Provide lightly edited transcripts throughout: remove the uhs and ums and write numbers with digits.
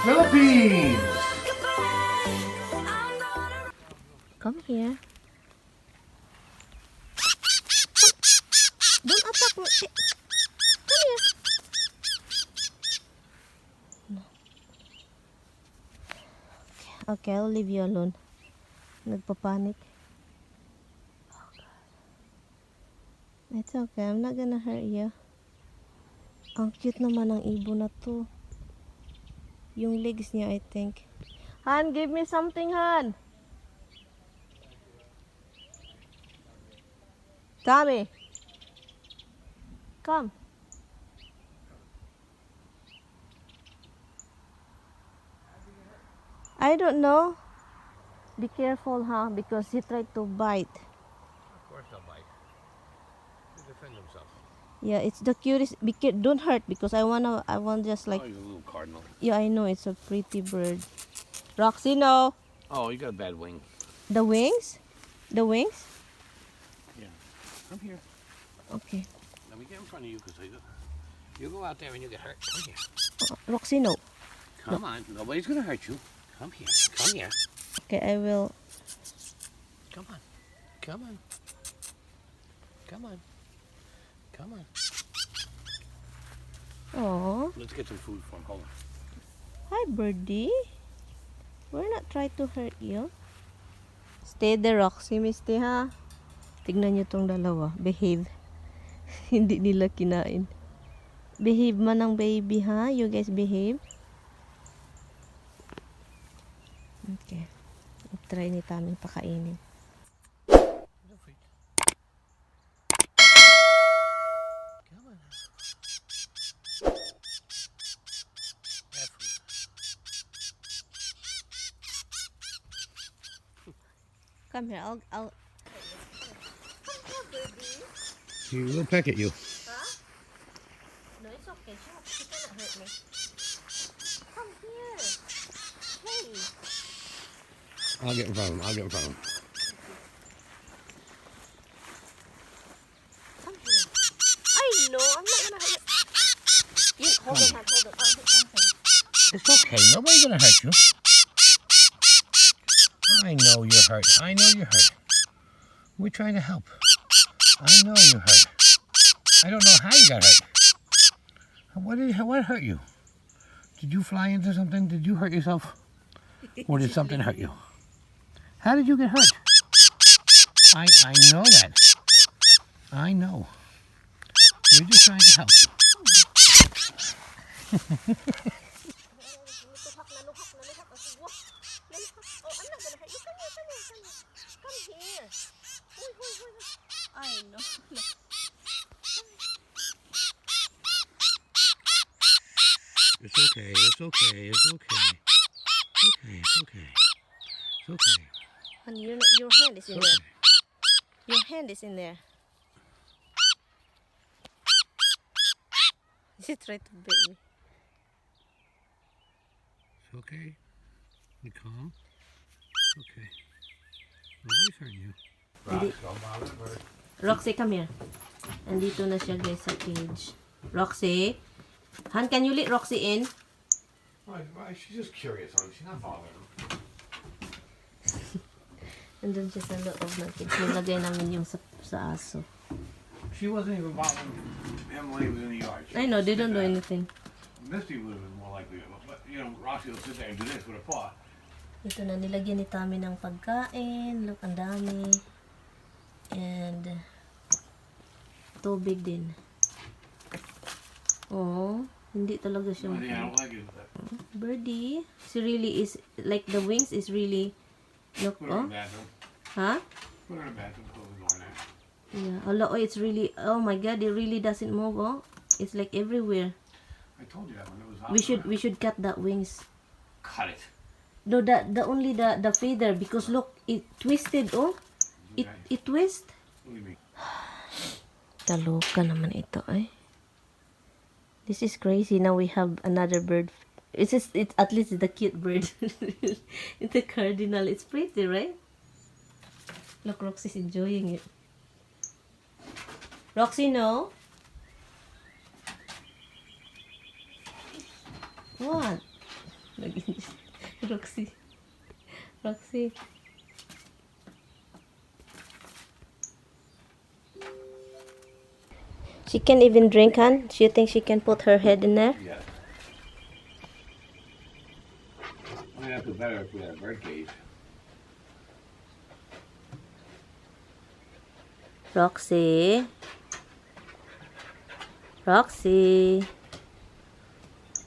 Philippines! Come here. Don't attack me. Come here. No. Okay, I'll leave you alone. Nagpapanik. Oh, God. It's okay. I'm not gonna hurt you. Ang cute naman ng ibon na to. Yung legs niya, I think. Han, give me something, Han. Tommy. Come. I don't know. Be careful, huh? Because he tried to bite. Of course they'll bite. They defend themselves. Yeah, it's the cutest. Don't hurt because I want just like. Oh, he's a little cardinal. Yeah, I know it's a pretty bird. Roxy, no. Oh, you got a bad wing. The wings? The wings? Yeah. Come here. Okay. Let me get in front of you because you go out there and you get hurt. Come here. Roxy, no. Come on. Nobody's going to hurt you. Come here. Come here. Okay, I will. Come on. Come on. Come on. Come on. Oh, Let's get some food for him. Hold on. hi, birdie. We're not trying to hurt you. Stay there, Roxy, Misty, ha? Tignan nyo tong dalawa. Behave. Hindi nila kinain. Behave man ang baby, ha? You guys behave. Okay. Try ni Taming pakainin. Come on. Come here, I'll. He will peck at you. Huh? No, it's okay. She cannot hurt me. Come here. Hey. I'll get in front of him. I'll get in front of him. Come here. I know. I'm not gonna hurt you. Hold on, hold on. I'll hit something. It's okay. Nobody's going to hurt you. I know you're hurt. I know you're hurt. We're trying to help. I know you're hurt. I don't know how you got hurt. What hurt you? Did you fly into something? Did you hurt yourself? Or did something hurt you? How did you get hurt? I know that. I know. We're just trying to help you. I know. It's okay. It's okay. It's okay. Okay. It's okay. It's okay. And your hand is in there. Your hand is in there. She tried to bite me. It's okay. You calm. It's okay. Nobody's hurting you. Roxy, come here. Andito na siya guys sa cage. Roxy? Han, can you let Roxy in? Why, she's just curious, honey. She's not bothering him. Nandun siya sa loob ng cage. Nilagay namin yung sa aso. She wasn't even bothering him when he was in the yard. I know, they don't do anything. Misty would have been more likely, but you know, Roxy will sit there and do this with a paw. Ito na, nilagyan ni Tommy ng pagkain. Look, ang dami. And tubig din. Oh, hindi talaga siya. Yeah, I don't like it. Birdie. She really is, like the wings is really, look, Put her oh. in the bathroom. Huh? Put her in the bathroom. Close the door now. Yeah. Oh, it's really, oh my God, it really doesn't move, oh. It's like everywhere. I told you that when it was hot. We should cut that wings. Cut it. No, only the feather, because look, it twisted, oh. It twist. What do you mean? Kaloka naman ito, eh. This is crazy. Now we have another bird. It's at least the cute bird. It's a cardinal. It's pretty, right? Look, Roxy's enjoying it. Roxy, no? What? Roxy. Roxy. She can even drink, Han? Do you think she can put her head in there? Yeah. Might have to better if we had a bird cage. Roxy. Roxy.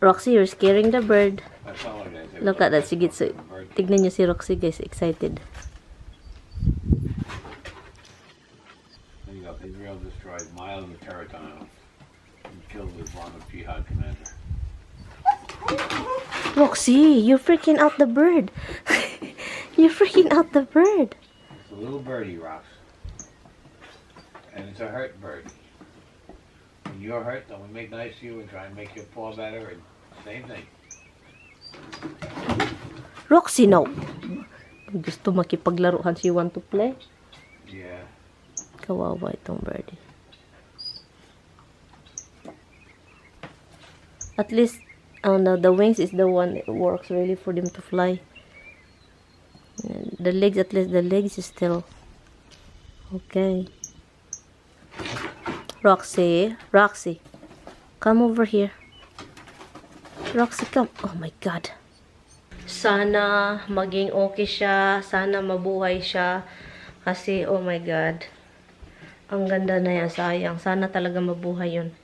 Roxy, you're scaring the bird. That's all I gotta say. Look at that. Sige, so, tignan niyo si Roxy, guys. Excited. There you go. Israel destroyed miles of territory and killed the Islamic Jihad commander. Roxy, you're freaking out the bird. You're freaking out the bird. It's a little birdie, Rox. And it's a hurt bird. When you're hurt, then we make nice to you and try and make you feel better, and same thing. Roxy, no. Gusto makipaglaruhan. She want to play? Yeah. Kawawa itong birdie. At least, no, the wings is the one that works really for them to fly. The legs, at least the legs is still okay. Roxy, Roxy, come over here. Roxy, come. Oh my God. Sana maging okay siya. Sana mabuhay siya. Kasi, oh my God. Ang ganda na yan, sayang. Sana talaga mabuhay yun.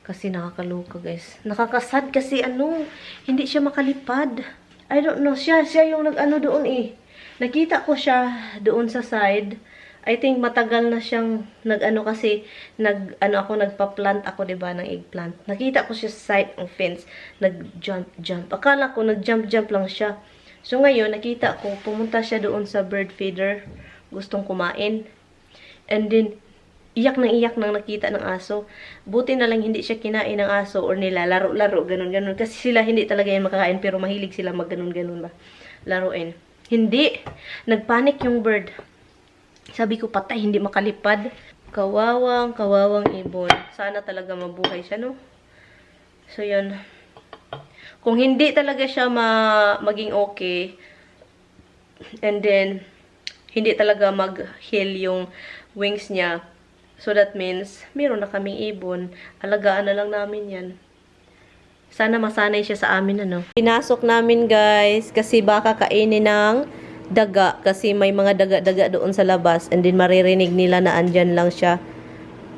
Kasi nakakaluka, guys. Nakakasad kasi hindi siya makalipad. I don't know. Siya yung nag-ano doon eh. Nakita ko siya doon sa side. I think matagal na siyang nag-ano kasi nagpa-plant ako, 'di ba, ng eggplant. Nakita ko siya sa side ng fence, nag-jump. Akala ko nag-jump lang siya. So ngayon nakita ko pumunta siya doon sa bird feeder, gustong kumain. And then iyak nang nakita ng aso. Buti na lang hindi siya kinain ng aso or nilalaro-laro, ganun. Kasi sila hindi talaga yan makakain pero mahilig sila mag-ganun ba. Laruin. Hindi. Nagpanik yung bird. Sabi ko, patay, hindi makalipad. Kawawang ibon. Sana talaga mabuhay siya, no? So, yun. Kung hindi talaga siya maging okay, and then, hindi talaga mag-heal yung wings niya, so that means, meron na kaming ibon. Alagaan na lang namin yan. Sana masanay siya sa amin, Pinasok namin, guys, kasi baka kainin ng daga, kasi may mga daga-daga doon sa labas, and then maririnig nila na andyan lang siya.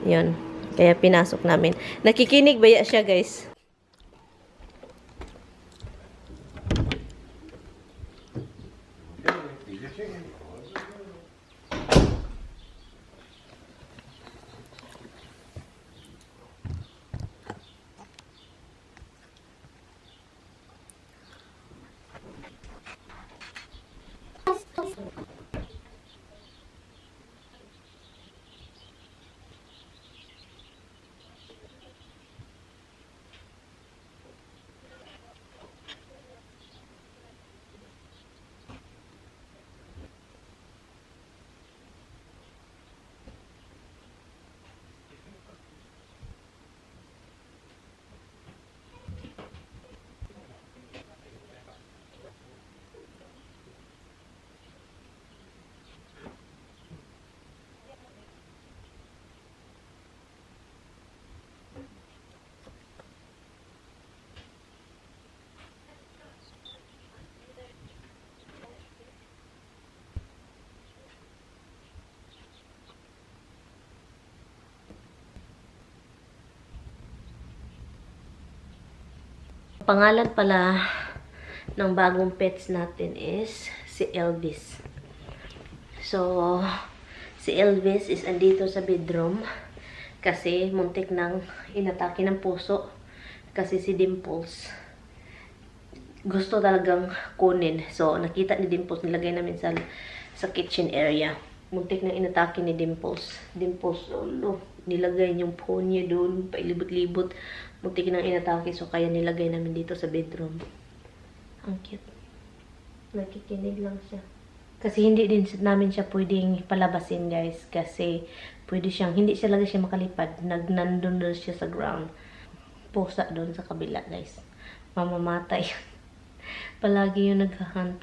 Yun. Kaya pinasok namin. Nakikinig ba siya, guys? Pangalan pala ng bagong pets natin is si Elvis. So, si Elvis is andito sa bedroom kasi muntik nang inatake ng puso kasi si Dimples gusto talagang kunin. So, nakita ni Dimples, nilagay namin sa kitchen area. Muntik nang inatake ni Dimples. Dimples, nilagay yung phone niya doon, pailibot-libot. Muntik nang inatake, so kaya nilagay namin dito sa bedroom. Ang cute. Nakikinig lang siya. Kasi hindi din namin siya pwedeng palabasin, guys. Kasi pwede siyang, hindi siya lagi siya makalipad. Nandun na siya sa ground. Pusa doon sa kabila, guys. Mamamatay. Palagi yung naghahunt.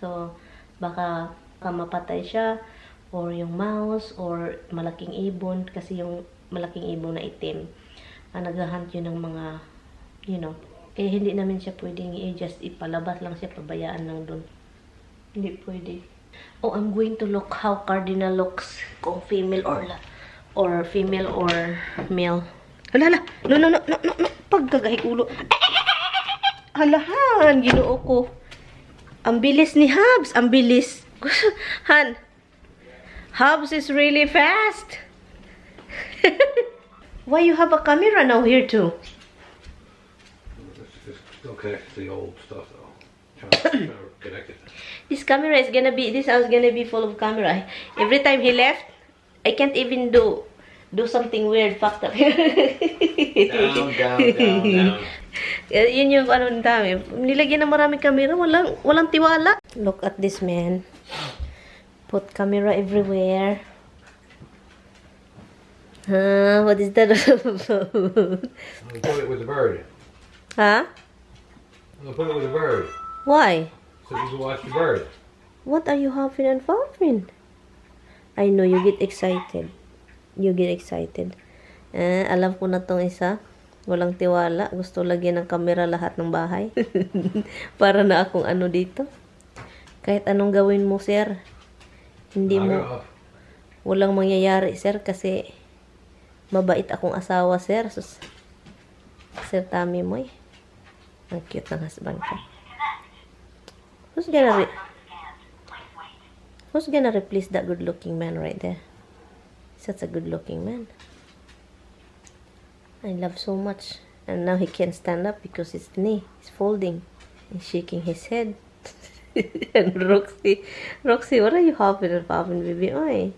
So, baka mapatay siya, or yung mouse, or malaking ibon, kasi yung malaking ibon na itim, naghahunt yun ng mga, you know, eh hindi namin siya pwedeng i-just ipalabas lang siya, pabayaan lang dun. Hindi pwede. Oh, I'm going to look how cardinal looks, kung female or female or male. Hala, no, pagkagahik ulo. Halahan, ginoo ko. Ang bilis ni Habs, ang bilis. Han, Habs is really fast. Why you have a camera now here too? It's still connected to the old stuff though. Trying to connect it. This camera is gonna be, this house gonna be full of camera. Every time he left, I can't even do something weird, fucked up. Down. Yun yung ano dami. Nilagyan ng maraming camera, walang tiwala. Look at this man. Put camera everywhere. What is that about? I'll put it with the bird. Huh? I'll put it with the bird. Why? So you can watch the bird. What are you huffing and puffing? I know, you get excited. You get excited. Alam ko na tong isa. Walang tiwala. Gusto lagyan ng camera lahat ng bahay. Para na akong ano dito. Kahit anong gawin mo, sir. Hindi mo. Walang mangyayari, sir. Kasi mabait akong asawa, sir. Sir Tommy mo eh. Ang cute ng husband ko. Who's gonna replace that good-looking man right there? Such a good-looking man. I love so much. And now he can't stand up because his knee is folding. He's shaking his head. And Roxy, what are you hopping and popping, baby? Oy.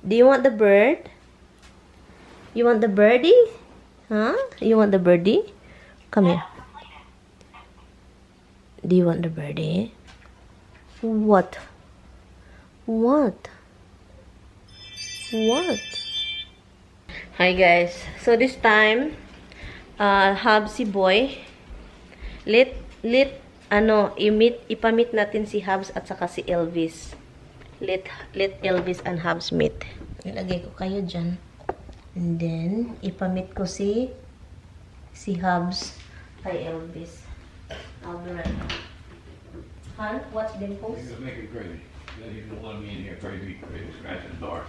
Do you want the bird? You want the birdie? Huh? You want the birdie? Come here. Do you want the birdie? What? Hi guys. So this time, Habs si Boy, ipamit natin si Habs at saka si Elvis. Let Elvis and Habs meet. Ilagay ko kayo dyan. And then, ipamit ko si Habs kay Elvis. I'll be right back. Han, what's Dimples? You're gonna make it crazy. Then he's gonna want me in here crazy scratching the door.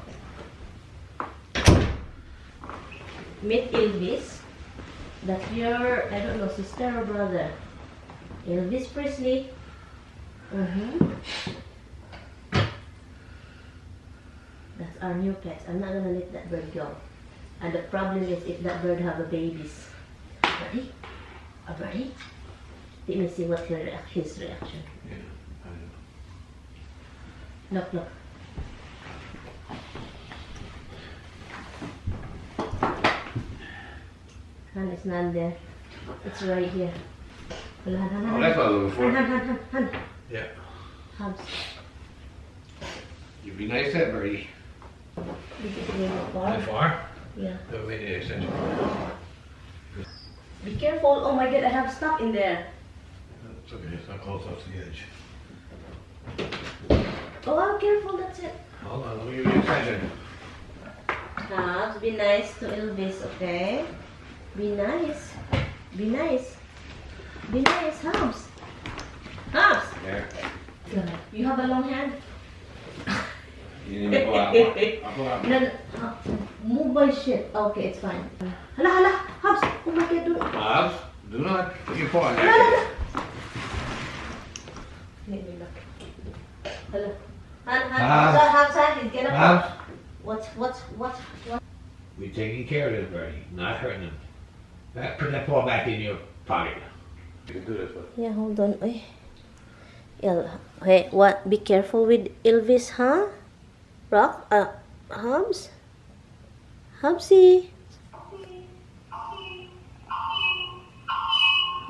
Meet Elvis. That's your, I don't know, sister or brother. Elvis Presley. That's our new pet. I'm not gonna let that bird go. And the problem is if that bird have a babies. Birdie? A birdie? Let me see what his reaction. Yeah, I know. Look. Han is not there. It's right here. Oh, that's what I was looking for. Han. Yeah. Habs. You'd be nice that birdie. Did you bring it far? That far? Yeah. No, we need an extension. Be careful. Oh my god, I have stuff in there. It's okay, it's not close up to the edge. Oh, I'm careful, that's it. Hold on, let me give you an extension. Habs, be nice to Elvis, okay? Be nice. Habs. There. You have a long hand? You need me to pull out more? I'll pull out more. No. Move my shit. Okay, it's fine. Hala. Habs. Oh my god, Hobbs, do not put your paw in Hala. there. Maybe not. Hello. Han. Habs. Habs, he's gonna Hobbs, What? we're taking care of this birdie, not hurting him. Put that paw back in your pocket. You can do this one. Yeah, hold on. Hey, what? Be careful with Elvis, huh? Habs? Habsy.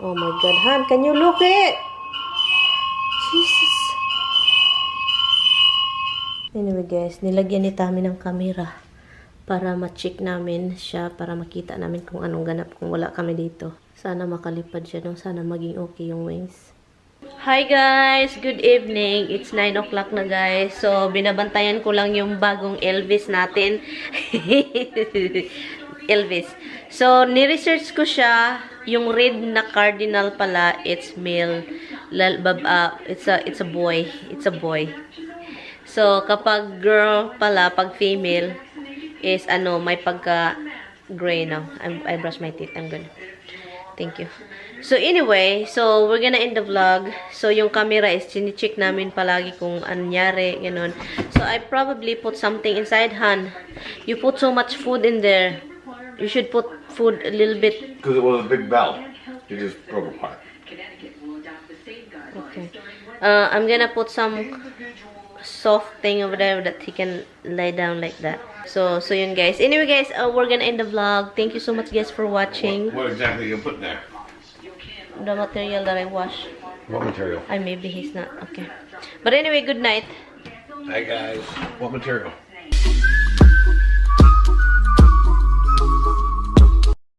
Oh my god, Han, can you look it? Jesus. Anyway guys, nilagyan ni Tami ng camera para ma-check namin siya, para makita namin kung anong ganap kung wala kami dito. Sana makalipad siya, sana maging okay yung wings. Hi guys! Good evening. It's 9 o'clock na guys. So, binabantayan ko lang yung bagong Elvis natin. Elvis. So, ni-research ko siya. Yung red na cardinal pala, it's male. It's a boy. It's a boy. So, kapag girl pala, pag female, is may pagka gray now. I brush my teeth. I'm good. Thank you. So, anyway, so, we're gonna end the vlog. So, yung camera is chine-check namin palagi kung anyari, ganun. So, I probably put something inside, Han. You put so much food in there. You should put food a little bit. Because it was a big bell. It just broke apart. Okay. I'm gonna put some soft thing over there that he can lay down like that. So yun guys. Anyway guys, we're gonna end the vlog. Thank you so much guys for watching. What exactly are you putting there? The material that I wash. What material? Maybe he's not. Okay. But anyway, good night. Hi guys. What material?